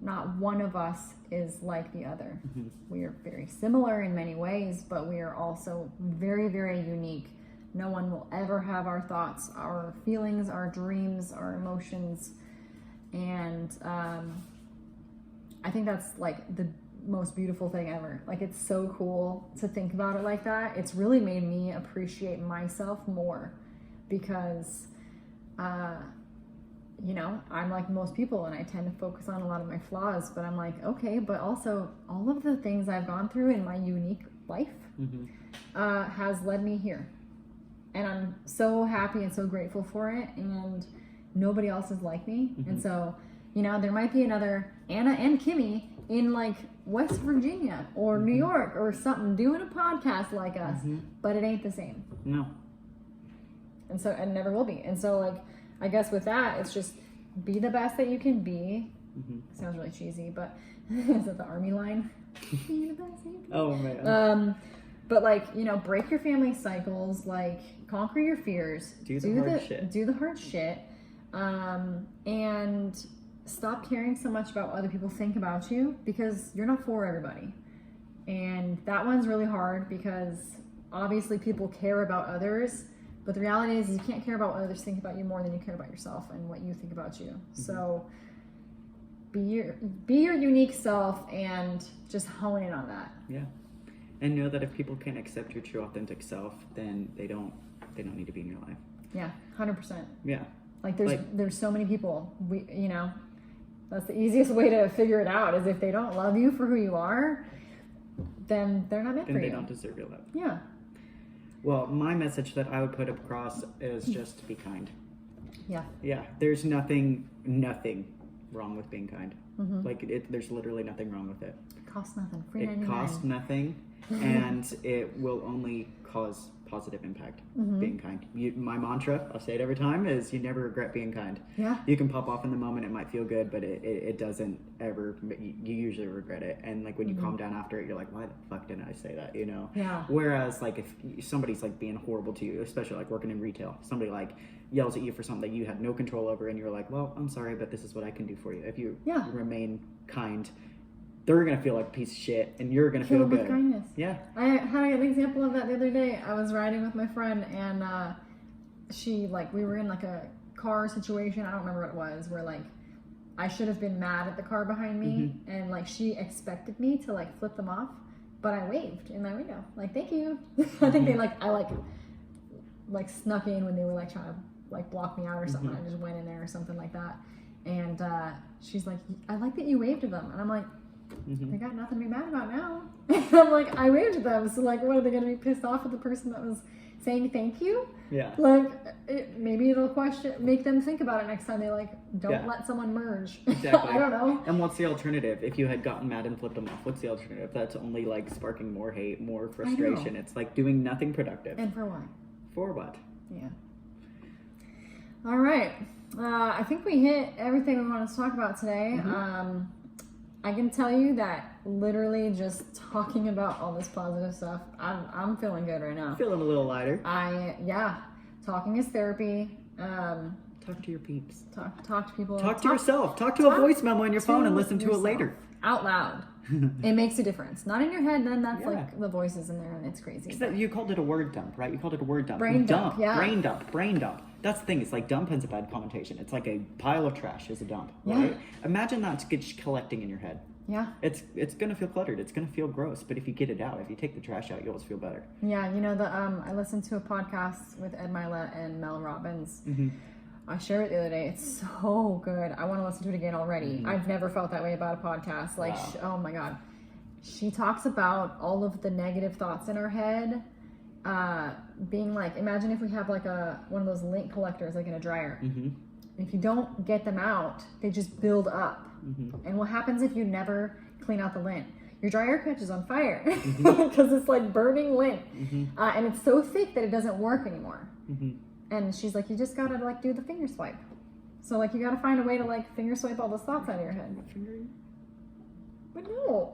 not one of us is like the other. We are very similar in many ways, but we are also very, very unique. No one will ever have our thoughts, our feelings, our dreams, our emotions. And I think that's like the most beautiful thing ever. Like, it's so cool to think about it like that. It's really made me appreciate myself more because you know, I'm like most people and I tend to focus on a lot of my flaws, but I'm like, okay, but also all of the things I've gone through in my unique life has led me here, and I'm so happy and so grateful for it, and nobody else is like me. And so, you know, there might be another Anna and Kimmy in like West Virginia or New York or something doing a podcast like us, but it ain't the same. No. And so, and never will be. And so, like, I guess with that, it's just be the best that you can be. Sounds really cheesy, but is that the army line? Be the best that you can. Oh man. But like, you know, break your family cycles, like conquer your fears, do the hard shit, and stop caring so much about what other people think about you, because you're not for everybody. And that one's really hard because obviously people care about others, but the reality is you can't care about what others think about you more than you care about yourself and what you think about you. So be your unique self and just hone in on that. Yeah. And know that if people can't accept your true authentic self, then they don't need to be in your life. Yeah, 100%. Yeah. Like there's so many people, you know, that's the easiest way to figure it out, is if they don't love you for who you are, then they're not meant for you. Then they don't deserve your love. Yeah. Well, my message that I would put across is just be kind. Yeah. Yeah. There's nothing wrong with being kind. Like, there's literally nothing wrong with it. It costs nothing. Free It costs nothing, and it will only cause positive impact. Being kind. My mantra, I'll say it every time, is you never regret being kind. Yeah. You can pop off in the moment, it might feel good, but it doesn't ever, you usually regret it. And like when you calm down after it, you're like, why the fuck didn't I say that, you know? Yeah. Whereas like if somebody's like being horrible to you, especially like working in retail, somebody like yells at you for something that you had no control over, and you're like, well, I'm sorry, but this is what I can do for you. If you remain kind, they're gonna feel like a piece of shit, and you're gonna feel good. With kindness. Yeah. I had an example of that the other day. I was riding with my friend, and we were in like a car situation. I don't remember what it was. Where like I should have been mad at the car behind me, and like she expected me to like flip them off, but I waved in my window, like thank you. I think I snuck in when they were like trying to like block me out or something. I just went in there or something like that, and she's like, I like that you waved to them, and I'm like, they got nothing to be mad about now. And I'm like, I waved to them, so like, what are they gonna be pissed off at the person that was saying thank you? Yeah. Like, maybe it'll make them think about it next time they like don't let someone merge. Exactly. I don't know. And what's the alternative? If you had gotten mad and flipped them off, what's the alternative? That's only like sparking more hate, more frustration. It's like doing nothing productive. And for what? For what? Yeah. All right. I think we hit everything we wanted to talk about today. I can tell you that literally just talking about all this positive stuff, I'm feeling good right now. Feeling a little lighter. Talking is therapy. Talk to your peeps. Talk to people. Talk to yourself. Talk to a voice memo on your phone and listen to it later. Out loud. It makes a difference. Not in your head, then that's like the voices in there and it's crazy. You called it a word dump, right? You called it a word dump. Brain dump, yeah. Brain dump. That's the thing. It's like dump has a bad connotation. It's like a pile of trash is a dump, right? Imagine that's collecting in your head. Yeah. It's gonna feel cluttered. It's gonna feel gross. But if you get it out, if you take the trash out, you always feel better. Yeah, you know I listened to a podcast with Ed Mila and Mel Robbins. I shared it the other day. It's so good. I want to listen to it again already. I've never felt that way about a podcast. Like, oh my God. She talks about all of the negative thoughts in our head being like, imagine if we have like one of those lint collectors like in a dryer. If you don't get them out, they just build up. And what happens if you never clean out the lint? Your dryer catches on fire because it's like burning lint. And it's so thick that it doesn't work anymore. And she's like, you just gotta like do the finger swipe. So like you gotta find a way to like finger swipe all those thoughts out of your head. But no.